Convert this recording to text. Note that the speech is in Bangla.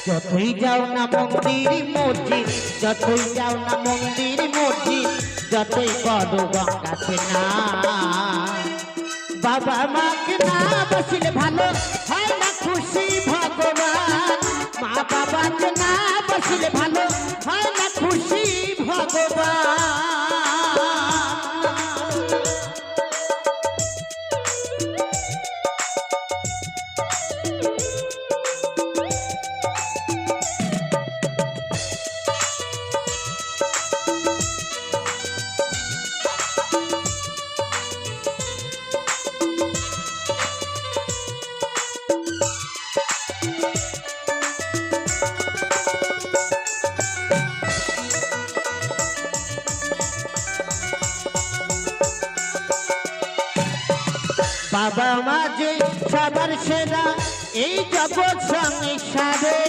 যতই যাও না মন্দির মসজিদ, যতই যাও না মন্দির মসজিদ, যতই করো গঙ্গাতে না, বাবা মাকে না বসলে ভালো হয় না খুশি ভগবান। মা বাবাকে না বসলে ভালো হয় না খুশি ভগবান। বাবা মা যে সবার সেরা এই জগৎ সংসারে।